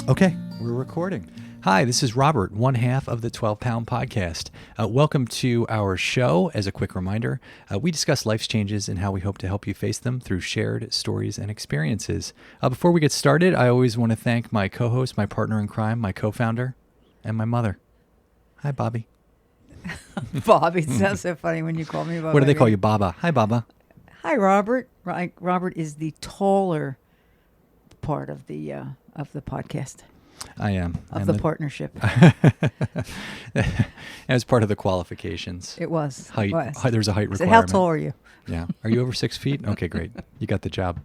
Okay, we're recording. Hi, this is Robert, one half of the 12-Pound Podcast. Welcome to our show. As a quick reminder, we discuss life's changes and how we hope to help you face them through shared stories and experiences. Before we get started, I always want to thank my co-host, my partner in crime, my co-founder, and my mother. Hi, Bobbie. Bobbie, it sounds so funny when you call me Bobbie. What do they call you, Baba? Hi, Baba. Hi, Robert. Robert is the taller part of the podcast. I am. Of the partnership. As part of the qualifications. It was. Height. It was. There's a height requirement. How tall are you? Yeah. Are you over 6 feet? Okay, great. You got the job.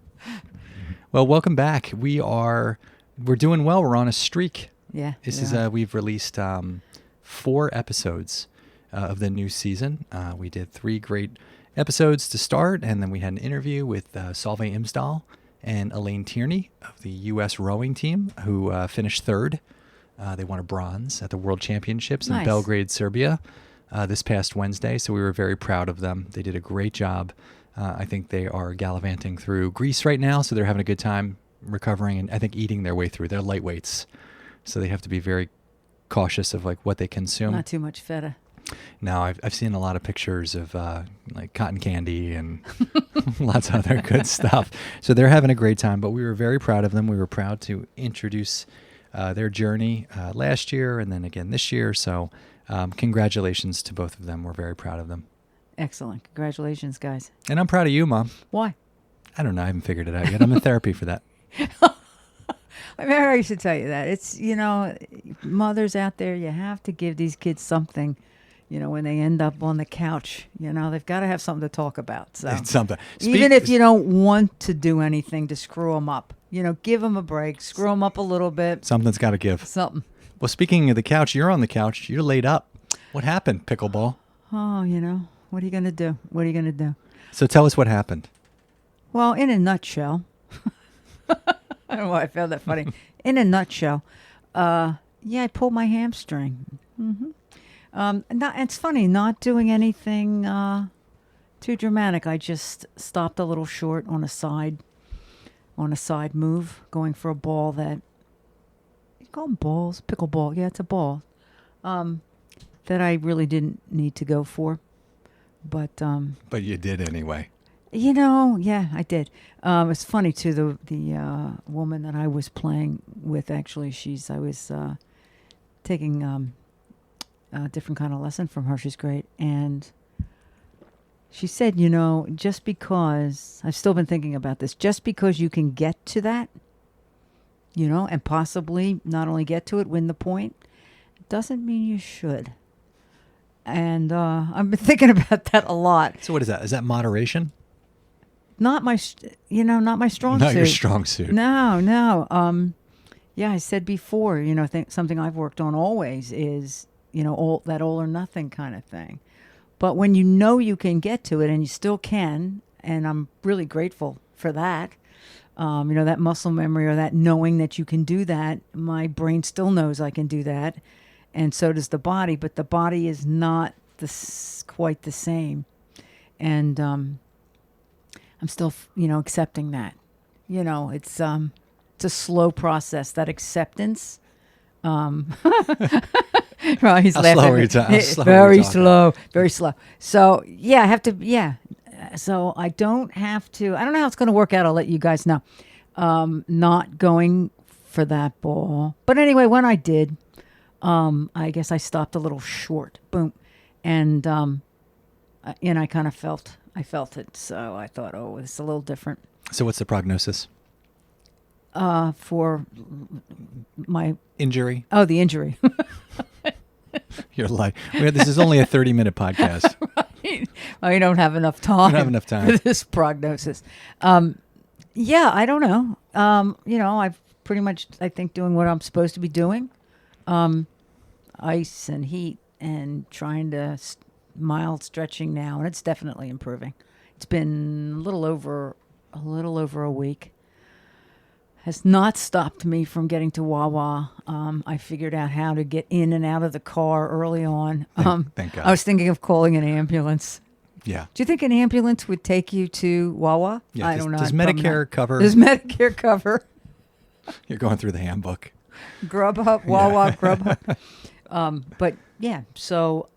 Well, welcome back. We're doing well. We're on a streak. Yeah. We've released 4 episodes of the new season. We did 3 great episodes to start, and then we had an interview with Solveig Imsdahl and Elaine Tierney of the U.S. rowing team, who finished 3rd. They won a bronze at the World Championships in Belgrade, Serbia, this past Wednesday, so we were very proud of them. They did a great job. I think they are gallivanting through Greece right now, so they're having a good time recovering and I think eating their way through. They're lightweights, so they have to be very cautious of like what they consume. Not too much feta. No, I've seen a lot of pictures of like cotton candy and lots of other good stuff. So they're having a great time, but we were very proud of them. We were proud to introduce their journey last year and then again this year. So congratulations to both of them. We're very proud of them. Excellent. Congratulations, guys. And I'm proud of you, Mom. Why? I don't know. I haven't figured it out yet. I'm in therapy for that. I mean, I should tell you that. It's, mothers out there, you have to give these kids something. When they end up on the couch, they've got to have something to talk about. So it's something. Even if you don't want to do anything to screw them up, give them a break, screw them up a little bit. Something's got to give. Something. Well, speaking of the couch, you're on the couch. You're laid up. What happened, pickleball? Oh, what are you going to do? What are you going to do? So tell us what happened. Well, in a nutshell, I don't know why I found that funny. In a nutshell, I pulled my hamstring. Mm-hmm. It's funny, not doing anything too dramatic. I just stopped a little short on a side move, going for a ball that you call them balls, pickleball. Yeah, it's a ball that I really didn't need to go for, but you did anyway. Yeah, I did. It's funny too. The woman that I was playing with, actually, I was taking a different kind of lesson from her. She's great. And she said, just because, I've still been thinking about this, just because you can get to that, and possibly not only get to it, win the point, doesn't mean you should. And I've been thinking about that a lot. So what is that? Is that moderation? Not my strong suit. Not your strong suit. No. I said before, something I've worked on always is, that all or nothing kind of thing. But when you can get to it, and you still can, and I'm really grateful for that, that muscle memory or that knowing that you can do that, my brain still knows I can do that, and so does the body, but the body is not quite the same. And I'm still, accepting that. It's a slow process, that acceptance. Well, he's laughing. Very slow. So I have to. Yeah. So I don't have to. I don't know how it's going to work out. I'll let you guys know. Not going for that ball, but anyway, when I did, I guess I stopped a little short. Boom, and I kind of felt. I felt it. So I thought, it's a little different. So what's the prognosis? For my injury. Oh, the injury. You're like, this is only a 30-minute podcast. Right. Well, you don't have enough time. For this prognosis. I don't know. I've pretty much, I think, doing what I'm supposed to be doing. Ice and heat and trying to mild stretching now, and it's definitely improving. It's been a little over a week. Has not stopped me from getting to Wawa. I figured out how to get in and out of the car early on. Thank God. I was thinking of calling an ambulance. Yeah. Do you think an ambulance would take you to Wawa? Yeah, I don't know. Does Medicare cover? Does Medicare cover? You're going through the handbook. Grubhub, Wawa, Grubhub. But yeah, So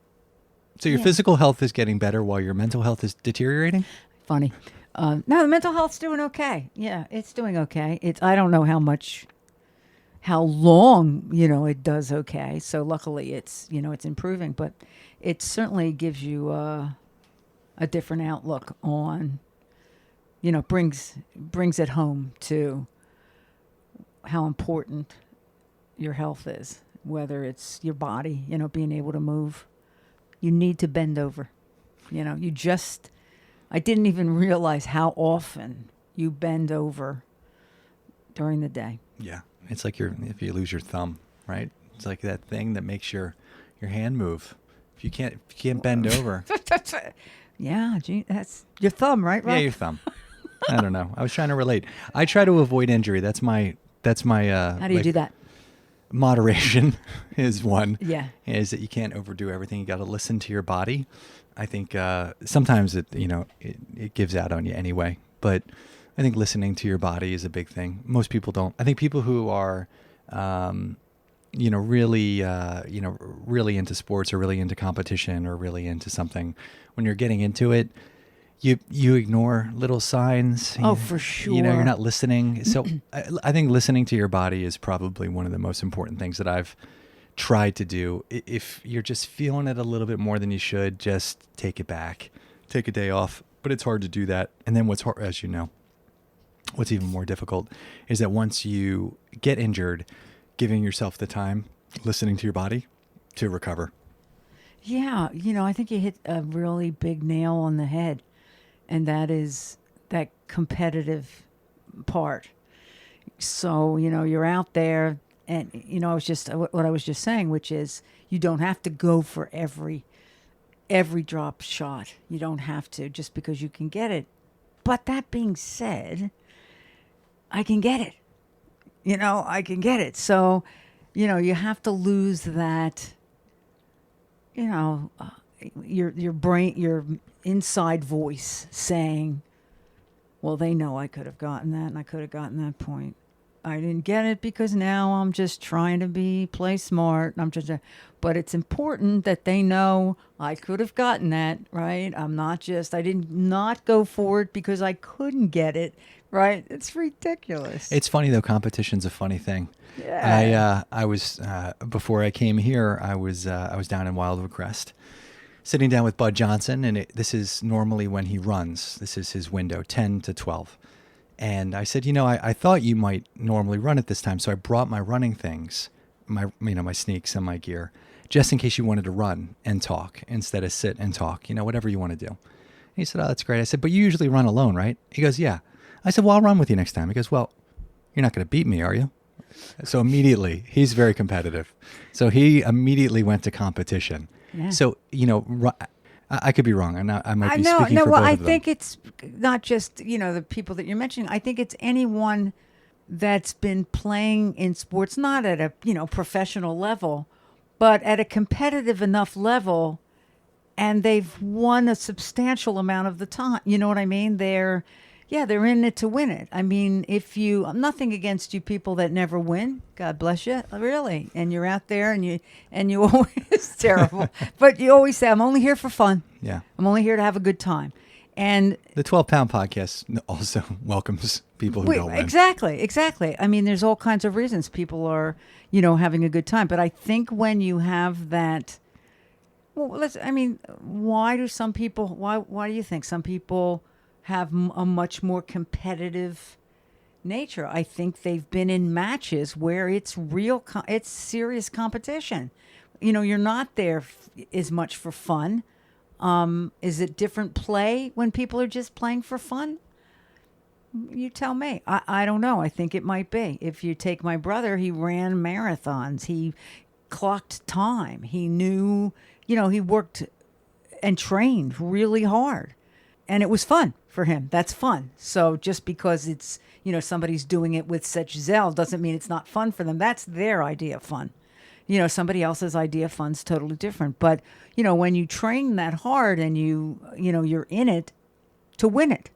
your physical health is getting better while your mental health is deteriorating? funny. No, the mental health's doing okay. Yeah, it's doing okay. I don't know how long, it does okay. So luckily it's improving, but it certainly gives you a different outlook on, brings it home to how important your health is, whether it's your body, being able to move. You need to bend over. I didn't even realize how often you bend over during the day. Yeah. It's like if you lose your thumb, right? It's like that thing that makes your hand move. If you can't bend over. Yeah, gee, that's your thumb, right, Rob? Yeah, your thumb. I don't know. I was trying to relate. I try to avoid injury. That's my How do you do that? Moderation is one. Yeah. Is that you can't overdo everything. You got to listen to your body. I think sometimes it gives out on you anyway, but I think listening to your body is a big thing. Most people don't. I think people who are, really into sports or really into competition or really into something, when you're getting into it, you ignore little signs. Oh, for sure. You're not listening. So I think listening to your body is probably one of the most important things that I've tried to do. If you're just feeling it a little bit more than you should, just take it back. Take a day off. But it's hard to do that. And then what's hard, as you know, what's even more difficult is that once you get injured, giving yourself the time, listening to your body to recover. Yeah, I think you hit a really big nail on the head, and that is that competitive part. So, you're out there, and, I was just, what I was just saying, which is you don't have to go for every drop shot. You don't have to just because you can get it. But that being said, I can get it. I can get it. So, you have to lose that, your brain, your inside voice saying, well, they know I could have gotten that and I could have gotten that point. I didn't get it because now I'm just trying to play smart. But it's important that they know I could have gotten that, right? I did not go for it because I couldn't get it, right? It's ridiculous. It's funny though. Competition's a funny thing. Yeah. I was, before I came here, I was down in Wildwood Crest, sitting down with Bud Johnson, and this is normally when he runs. This is his window, 10 to 12. And I said, I thought you might normally run at this time, so I brought my running things, my sneaks and my gear, just in case you wanted to run and talk instead of sit and talk, whatever you want to do. And he said, oh, that's great. I said, but you usually run alone, right? He goes, yeah. I said, well, I'll run with you next time. He goes, well, you're not going to beat me, are you? So immediately, he's very competitive. So he immediately went to competition. Yeah. So, I could be wrong. I might be speaking for both of them. I think it's not just, the people that you're mentioning. I think it's anyone that's been playing in sports, not at a, professional level, but at a competitive enough level, and they've won a substantial amount of the time. You know what I mean? They're in it to win it. I mean, I'm nothing against you people that never win. God bless you, really. And you're out there and you always, it's terrible. But you always say, I'm only here for fun. Yeah. I'm only here to have a good time. And the 12 Pound Podcast also welcomes people who don't win. Exactly. I mean, there's all kinds of reasons people are, having a good time. But I think when you have that, why do you think some people have a much more competitive nature? I think they've been in matches where it's it's serious competition. You're not there as much for fun. Is it different play when people are just playing for fun? You tell me. I don't know. I think it might be. If you take my brother, he ran marathons. He clocked time. He knew, he worked and trained really hard. And it was fun for him. That's fun. So just because it's, somebody's doing it with such zeal doesn't mean it's not fun for them. That's their idea of fun. Somebody else's idea of fun's totally different. But, when you train that hard and you're in it to win it,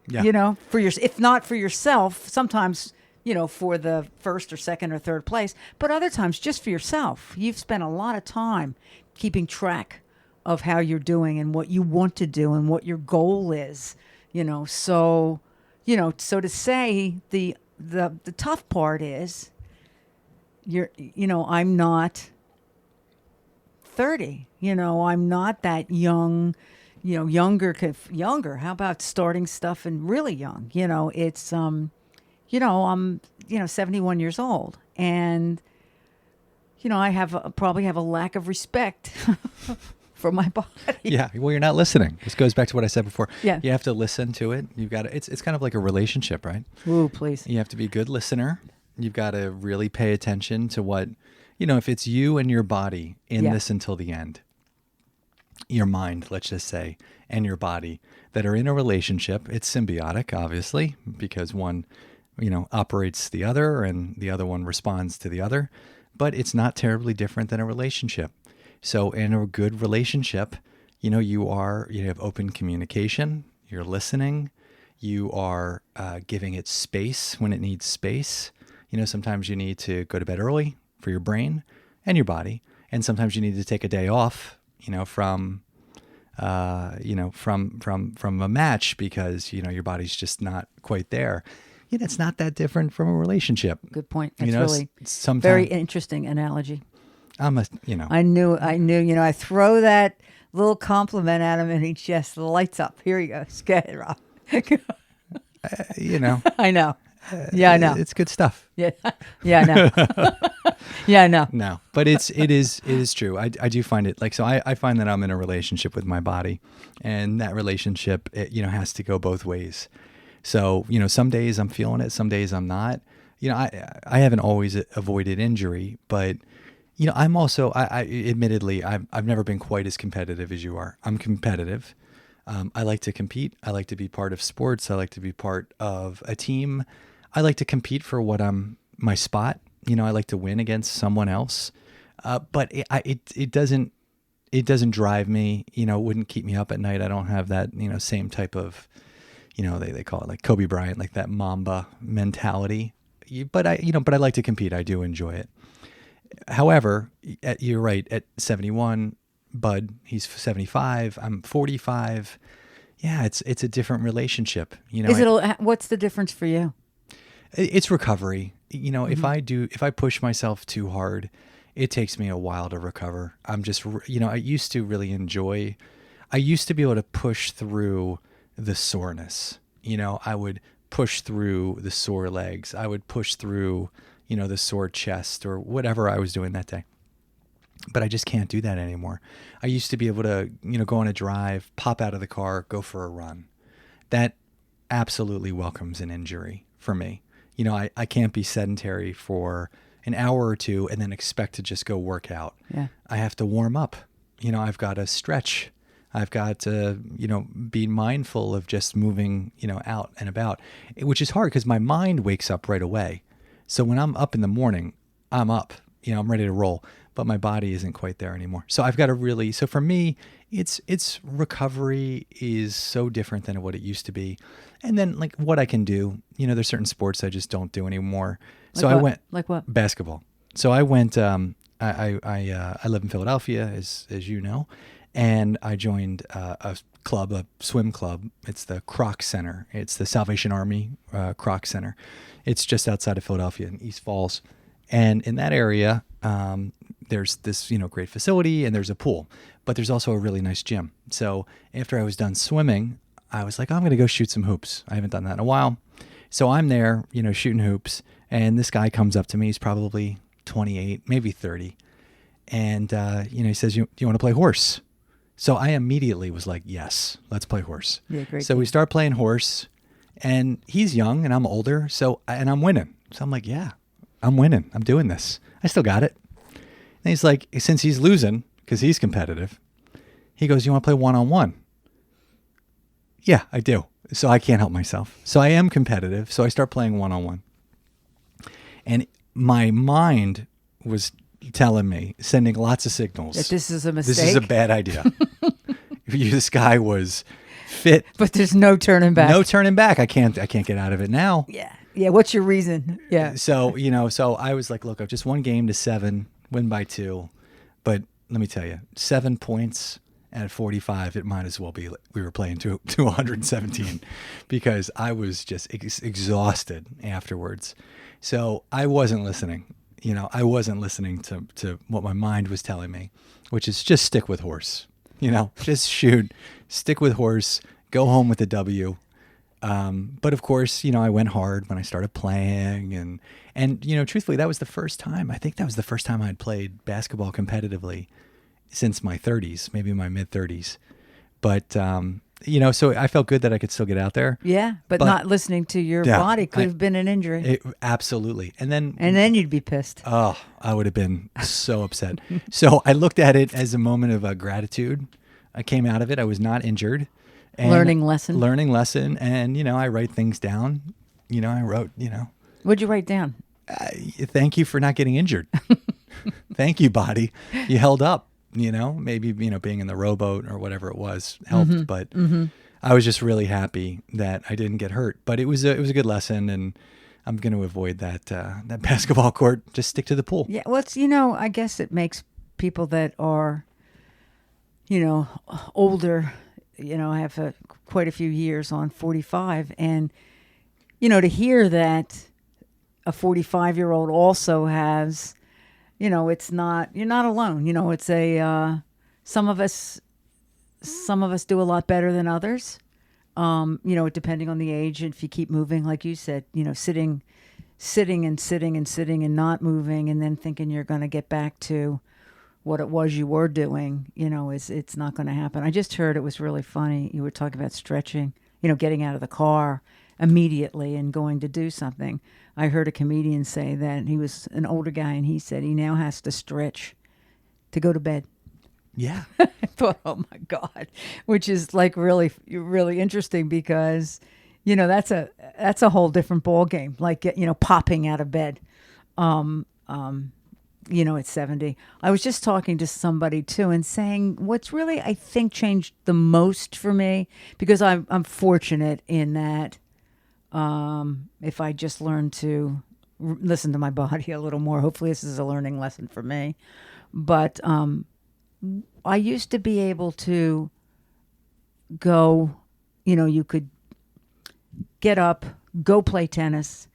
yeah. if not for yourself, sometimes for the first or second or third place, but other times just for yourself. You've spent a lot of time keeping track of how you're doing and what you want to do and what your goal is, so, so to say the tough part is I'm not 30, I'm not that young, younger. How about starting stuff and really young? It's, I'm, 71 years old, and, I probably have a lack of respect for my body. Yeah. Well, you're not listening. This goes back to what I said before. Yeah. You have to listen to it. You've got to, it's kind of like a relationship, right? Ooh, please. You have to be a good listener. You've got to really pay attention to what, if it's you and your body in this until the end, your mind, let's just say, and your body that are in a relationship. It's symbiotic, obviously, because one, operates the other and the other one responds to the other, but it's not terribly different than a relationship. So in a good relationship, you have open communication, you're listening, you are giving it space when it needs space. Sometimes you need to go to bed early for your brain and your body, and sometimes you need to take a day off, from a match because your body's just not quite there. It's not that different from a relationship. Good point. That's really sometimes very interesting analogy. I knew. I throw that little compliment at him, and he just lights up. Here he goes. Go ahead, Rob. I know. Yeah, I know. It's good stuff. Yeah, yeah, I know. Yeah, I know. No, but it is true. I do find it so I find that I'm in a relationship with my body, and that relationship, has to go both ways. So, some days I'm feeling it, some days I'm not. I haven't always avoided injury, but I'm also, I admittedly, I've never been quite as competitive as you are. I'm competitive. I like to compete. I like to be part of sports. I like to be part of a team. I like to compete for my spot. I like to win against someone else. But it doesn't drive me, it wouldn't keep me up at night. I don't have that, same type of, they call it like Kobe Bryant, like that Mamba mentality. But I like to compete. I do enjoy it. However, you're right. At 71, Bud, he's 75. I'm 45. Yeah, it's a different relationship. What's the difference for you? It's recovery. Mm-hmm. If I push myself too hard, it takes me a while to recover. I'm just, I used to really enjoy. I used to be able to push through the soreness. I would push through the sore legs. I would push through, the sore chest or whatever I was doing that day. But I just can't do that anymore. I used to be able to, go on a drive, pop out of the car, go for a run. That absolutely welcomes an injury for me. I can't be sedentary for an hour or two and then expect to just go work out. Yeah. I have to warm up. I've got to stretch. I've got to, be mindful of just moving, out and about, which is hard because my mind wakes up right away. So when I'm up in the morning, I'm up, I'm ready to roll, but my body isn't quite there anymore. So I've got to so for me, it's recovery is so different than what it used to be. And then like what I can do, there's certain sports I just don't do anymore. So I went like what? Basketball. So I went, I live in Philadelphia as you know, and I joined a swim club. It's the Croc Center. It's the Salvation Army Croc Center. It's just outside of Philadelphia in East Falls. And in that area, there's this, great facility and there's a pool, but there's also a really nice gym. So after I was done swimming, I was like, I'm going to go shoot some hoops. I haven't done that in a while. So I'm there, shooting hoops. And this guy comes up to me. He's probably 28, maybe 30. And, he says, you want to play horse? So I immediately was like, yes, let's play horse. Yeah, great. So we start playing horse, and he's young and I'm older. And I'm winning. So I'm like, yeah, I'm winning. I'm doing this. I still got it. And he's like, since he's losing, because he's competitive, he goes, you want to play one-on-one? Yeah, I do. So I can't help myself. So I am competitive. So I start playing one-on-one. And my mind was telling me, sending lots of signals. That this is a mistake. This is a bad idea. This guy was fit. But there's no turning back. No turning back. I can't get out of it now. Yeah. Yeah, what's your reason? Yeah. So, so I was like, look, I've just one game to 7, win by 2. But let me tell you, 7 points at 45, it might as well be we were playing to 117 because I was just exhausted afterwards. So I wasn't listening. I wasn't listening to what my mind was telling me, which is just stick with horse. Just shoot, stick with horse, go home with a W. But of course, I went hard when I started playing and truthfully, that was the first time. I think that was the first time I'd played basketball competitively since my 30s, maybe my mid 30s. But, so I felt good that I could still get out there. Yeah, but not listening to your body could have been an injury. Absolutely. And then you'd be pissed. Oh, I would have been so upset. So I looked at it as a moment of gratitude. I came out of it. I was not injured. And learning lesson. And, I write things down. I wrote, What'd you write down? Thank you for not getting injured. Thank you, body. You held up, maybe, being in the rowboat or whatever it was helped. But I was just really happy that I didn't get hurt. But it was a good lesson. And I'm going to avoid that basketball court. Just stick to the pool. Yeah. Well, it's, I guess it makes people that are, older, I have quite a few years on 45. And, to hear that a 45-year-old also has, it's not, you're not alone. It's some of us do a lot better than others. Depending on the age, if you keep moving, like you said, sitting and not moving and then thinking you're going to get back to what it was you were doing, it's not going to happen. I just heard it was really funny. You were talking about stretching, getting out of the car immediately and going to do something. I heard a comedian say that he was an older guy and he said he now has to stretch to go to bed. Yeah. I thought, oh my God, which is like really, really interesting because, that's a whole different ball game. Like, popping out of bed. At 70. I was just talking to somebody too and saying what's really, I think, changed the most for me, because I'm fortunate in that if I just learn to listen to my body a little more, hopefully this is a learning lesson for me. But I used to be able to go, you could get up, go play tennis,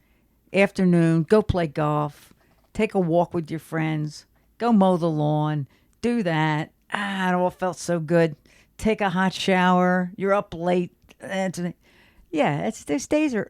afternoon, go play golf, take a walk with your friends, go mow the lawn, do that. It all felt so good. Take a hot shower. You're up late. Those days are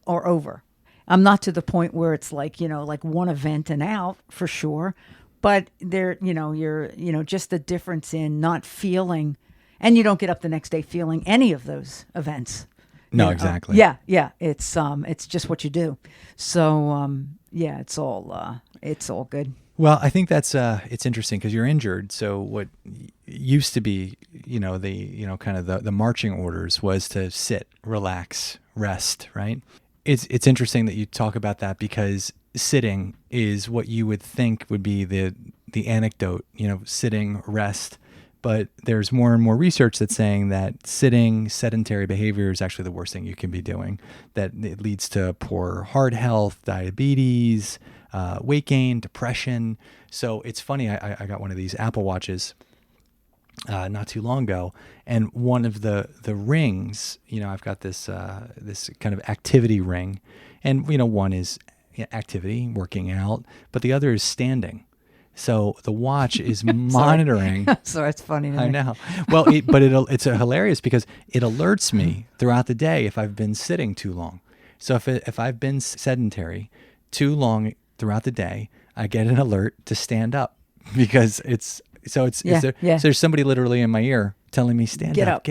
over. I'm not to the point where it's like, like one event and out for sure. But there, you're, just the difference in not feeling, and you don't get up the next day feeling any of those events. No, exactly. Yeah. It's just what you do. So, it's all good. Well, I think that's it's interesting because you're injured. So what used to be, kind of the marching orders was to sit, relax, rest, right? It's interesting that you talk about that because sitting is what you would think would be the anecdote, sitting, rest. But there's more and more research that's saying that sitting, sedentary behavior is actually the worst thing you can be doing. That it leads to poor heart health, diabetes, weight gain, depression. So it's funny, I got one of these Apple Watches not too long ago, and one of the rings, I've got this this kind of activity ring, and one is activity, working out, but the other is standing. So the watch is monitoring. So it's funny. I know. Well, it's hilarious because it alerts me throughout the day if I've been sitting too long. So if I've been sedentary too long throughout the day, I get an alert to stand up because so there's somebody literally in my ear telling me get up.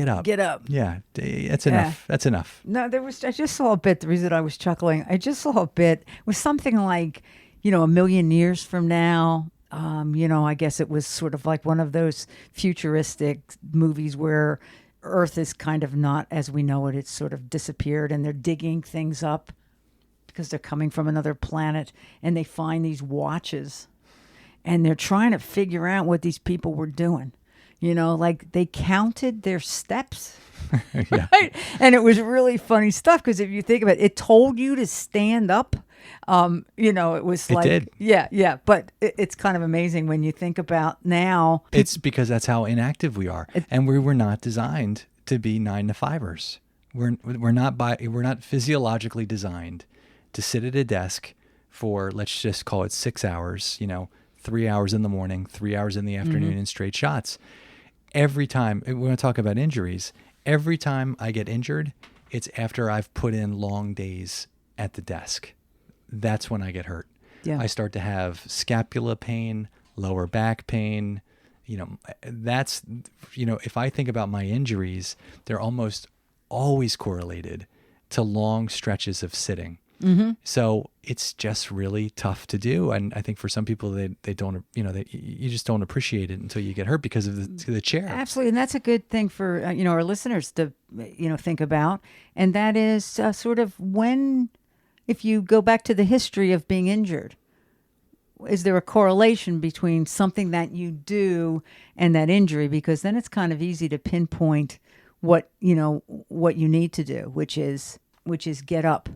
Yeah, that's enough. That's enough. No, I just saw a bit. The reason I was chuckling, I just saw a bit. It was something like, a million years from now. I guess it was sort of like one of those futuristic movies where Earth is kind of not as we know it. It's sort of disappeared and they're digging things up because they're coming from another planet and they find these watches and they're trying to figure out what these people were doing. Like they counted their steps Yeah. Right? And it was really funny stuff because if you think about it, it told you to stand up. It was It like, did. yeah. But it's kind of amazing when you think about now. It's because that's how inactive we are, and we were not designed to be 9-to-5ers. We're not physiologically designed to sit at a desk for, let's just call it 6 hours. 3 hours in the morning, 3 hours in the afternoon in straight shots. Every time we're going to talk about injuries, every time I get injured, it's after I've put in long days at the desk. That's when I get hurt. Yeah. I start to have scapula pain, lower back pain. If I think about my injuries, they're almost always correlated to long stretches of sitting. Mm-hmm. So it's just really tough to do. And I think for some people, they don't, you just don't appreciate it until you get hurt because of the chair. Absolutely. And that's a good thing for, our listeners to, think about. And that is sort of if you go back to the history of being injured, is there a correlation between something that you do and that injury? Because then it's kind of easy to pinpoint what you need to do, which is get up.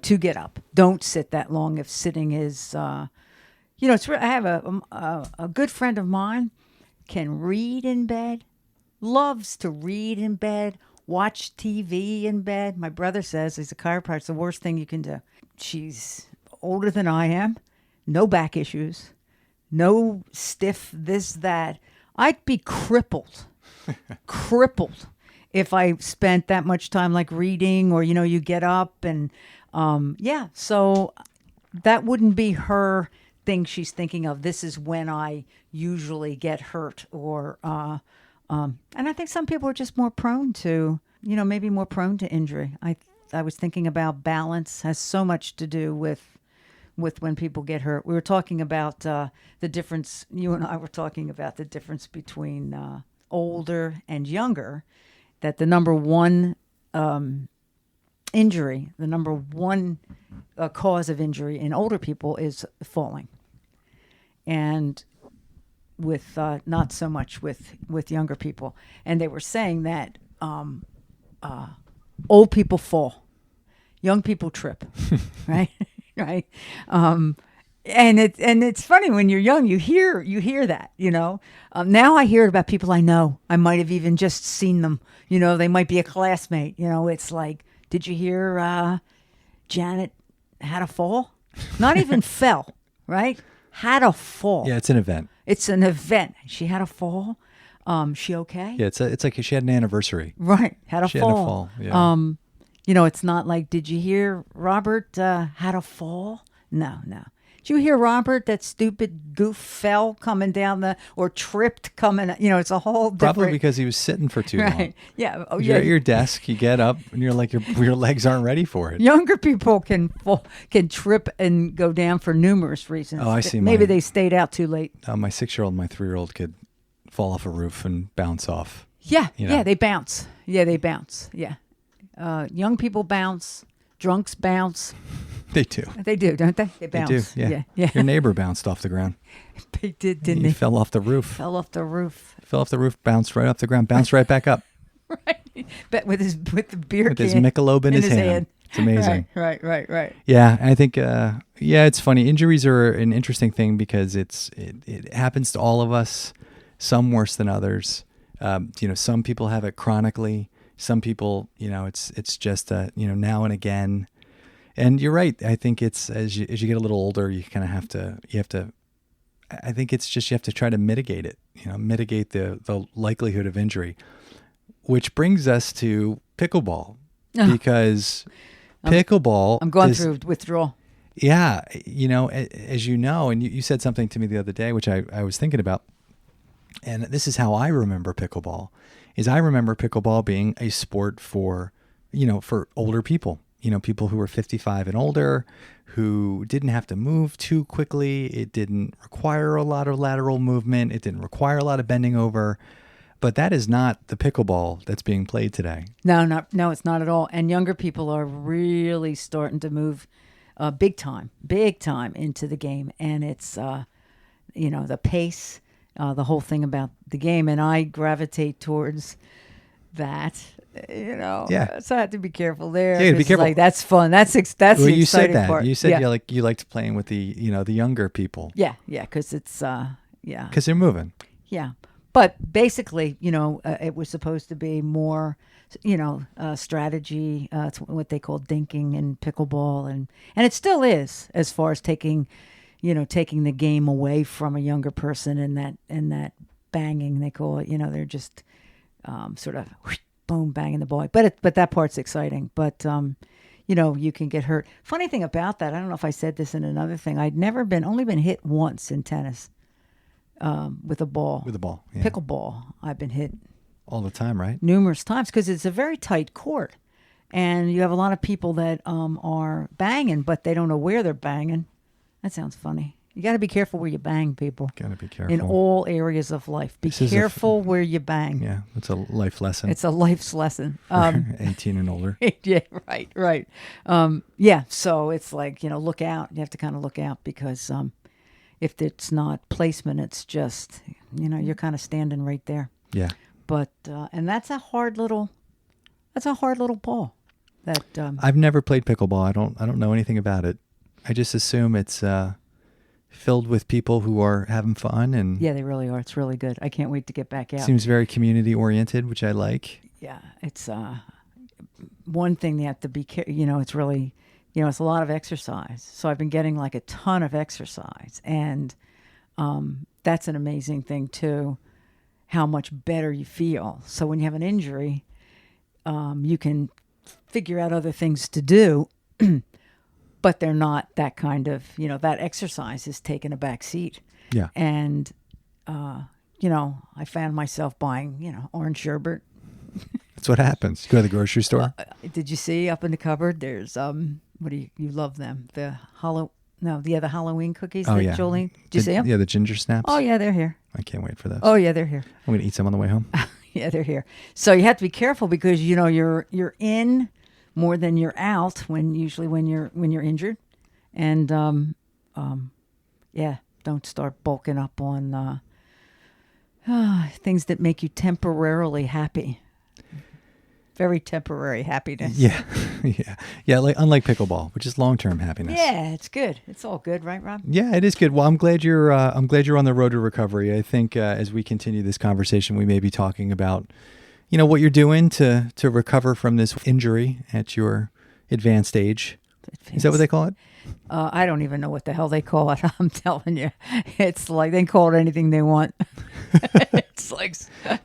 To get up. Don't sit that long if sitting is, it's. I have a good friend of mine can read in bed, loves to read in bed, watch TV in bed. My brother says, he's a chiropractor, it's the worst thing you can do. She's older than I am, no back issues, no stiff this, that. I'd be crippled if I spent that much time like reading or, you get up and, so that wouldn't be her thing she's thinking of. This is when I usually get hurt or, and I think some people are just more prone to, maybe more prone to injury. I was thinking about balance has so much to do with when people get hurt. We were talking about the difference, you and I were talking about the difference between older and younger, that the number one injury, the number one cause of injury in older people is falling. And with not so much with younger people. And they were saying that old people fall, young people trip, right? Right. And it's funny when you're young, you hear that, now I hear it about people I know. I might have even just seen them, they might be a classmate, it's like, did you hear Janet had a fall? Not even fell, right? Had a fall. Yeah, it's an event. It's an event. She had a fall. She okay? Yeah, it's like she had an anniversary. Right. Had a She fall. had a fall. Yeah. It's not like, did you hear Robert had a fall? No. Did you hear Robert, that stupid goof, fell coming down or tripped coming, it's a whole different. Probably because he was sitting for too long. Yeah. Oh, You're yeah. at your desk, you get up, and you're like, your legs aren't ready for it. Younger people can trip and go down for numerous reasons. Oh, I see. Maybe they stayed out too late. My 6-year-old and my 3-year-old could fall off a roof and bounce off. Yeah, they bounce. Yeah. Young people bounce. Drunks bounce. They do. They do, don't they? They bounce. They do, Yeah. Your neighbor bounced off the ground. They did, didn't He he? fell off the roof. Fell off the roof. Bounced right off the ground, bounced right back up. Right. But with the beer With can his Michelob in his hand. It's amazing. Right. Yeah, I think, it's funny. Injuries are an interesting thing because it happens to all of us, some worse than others. Some people have it chronically. Some people, it's just, now and again. And you're right. I think it's as you get a little older, you kind of have to, I think it's just, you have to try to mitigate it, mitigate the likelihood of injury, which brings us to pickleball because pickleball. I'm going through withdrawal. Yeah. As you know, and you said something to me the other day, which I was thinking about, and this is how I remember pickleball, is I remember pickleball being a sport for older people. People who were 55 and older, who didn't have to move too quickly. It didn't require a lot of lateral movement. It didn't require a lot of bending over. But that is not the pickleball that's being played today. No, it's not at all. And younger people are really starting to move big time into the game. And it's, the pace, the whole thing about the game. And I gravitate towards that. Yeah. So I have to be careful there. Yeah, be 'cause careful. Like, that's fun. That's the Well, you said exciting that. part. You said yeah. you liked playing with the the younger people Yeah, because it's because they're moving. yeah. But basically, it was supposed to be more, strategy. It's what they call dinking and pickleball, and it still is as far as taking the game away from a younger person and that banging they call it. They're just sort of whoosh, boom banging the ball. But that part's exciting. But you can get hurt. Funny thing about that, I don't know if I said this in another thing. I'd only been hit once in tennis. With a ball. With a ball. Yeah. Pickleball. I've been hit All the time, right? numerous times because it's a very tight court. And you have a lot of people that are banging, but they don't know where they're banging. That sounds funny. You got to be careful where you bang, people. Got to be careful. In all areas of life. Be careful where you bang. Yeah, it's a life lesson. It's a life's lesson. 18 and older. Yeah, right. Yeah, so it's like, look out. You have to kind of look out because if it's not placement, it's just, you're kind of standing right there. Yeah. But, and that's a hard little ball. That I've never played pickleball. I don't know anything about it. I just assume it's filled with people who are having fun and yeah, they really are. It's really good. I can't wait to get back out. seems very community oriented, which I like. Yeah, it's one thing you have to be. It's really, it's a lot of exercise. So I've been getting like a ton of exercise, and that's an amazing thing too. How much better you feel. So when you have an injury, you can figure out other things to do. But they're not that kind of, that exercise is taking a back seat. Yeah. And, I found myself buying, orange sherbet. That's what happens. You go to the grocery store. Did you see up in the cupboard? There's, you love them? The Halloween cookies that Jolene, did you see them? Yeah, the ginger snaps. Oh yeah, they're here. I can't wait for those. Oh yeah, they're here. I'm going to eat some on the way home. Yeah, they're here. So you have to be careful because, you're in more than you're out when you're injured, and don't start bulking up on things that make you temporarily happy. Very temporary happiness. Yeah, yeah. Like unlike pickleball, which is long-term happiness. Yeah, it's good. It's all good, right, Rob? Yeah, it is good. Well, I'm glad you're on the road to recovery. I think as we continue this conversation, we may be talking about what you're doing to recover from this injury at your advanced age. Is that what they call it? I don't even know what the hell they call it. I'm telling you. It's like they can call it anything they want. It's like...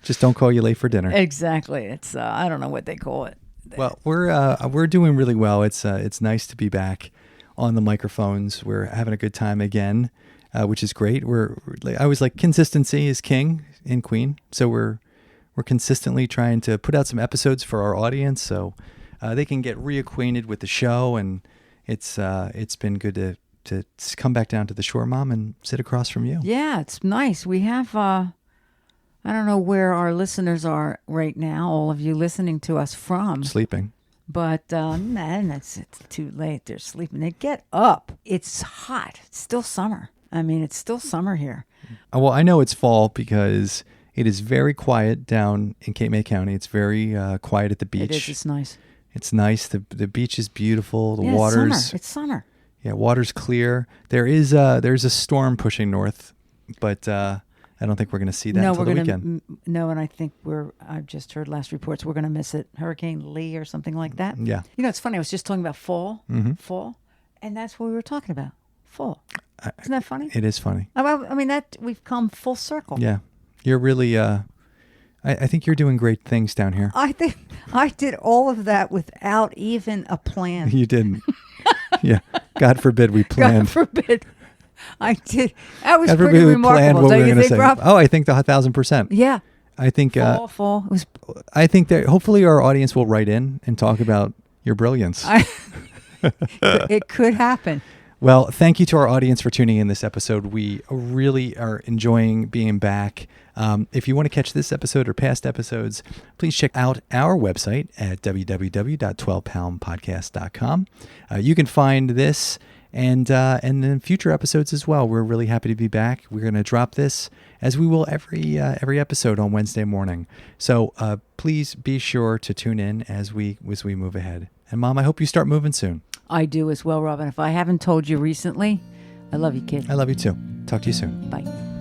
Just don't call you late for dinner. Exactly. It's I don't know what they call it. Well, we're doing really well. It's nice to be back on the microphones. We're having a good time again, which is great. I was like, consistency is king and queen. So we're consistently trying to put out some episodes for our audience so they can get reacquainted with the show, and it's been good to come back down to the shore, Mom, and sit across from you. Yeah, it's nice. We have I don't know where our listeners are right now, all of you listening to us from. Sleeping. But it's too late. They're sleeping. They get up. It's hot. It's still summer. I mean, it's still summer here. Well, I know it's fall because it is very quiet down in Cape May County. It's very quiet at the beach. It is. It's nice. It's nice. The beach is beautiful. The water's... It's summer. Yeah, water's clear. There's a storm pushing north, but I don't think we're going to see that until the weekend. No, and I think I've just heard last reports we're going to miss it. Hurricane Lee or something like that. Yeah. It's funny. I was just talking about fall, Mm-hmm. and that's what we were talking about. Fall. Isn't that funny? It is funny. I mean, that we've come full circle. Yeah. You're really... I think you're doing great things down here. I think I did all of that without even a plan. You didn't. Yeah. God forbid we planned. God forbid. I did. That was God pretty forbid we remarkable. planned what we were Don't you going to think, say. Rob? Oh, I think 1,000%. Yeah. I think... Fall. I think that hopefully our audience will write in and talk about your brilliance. It could happen. Well, thank you to our audience for tuning in this episode. We really are enjoying being back. If you want to catch this episode or past episodes, please check out our website at www.12poundpodcast.com. You can find this And then future episodes as well. We're really happy to be back. We're going to drop this, as we will every episode, on Wednesday morning. So please be sure to tune in as we move ahead. And Mom, I hope you start moving soon. I do as well, Robin. If I haven't told you recently, I love you, kid. I love you too. Talk to you soon. Bye.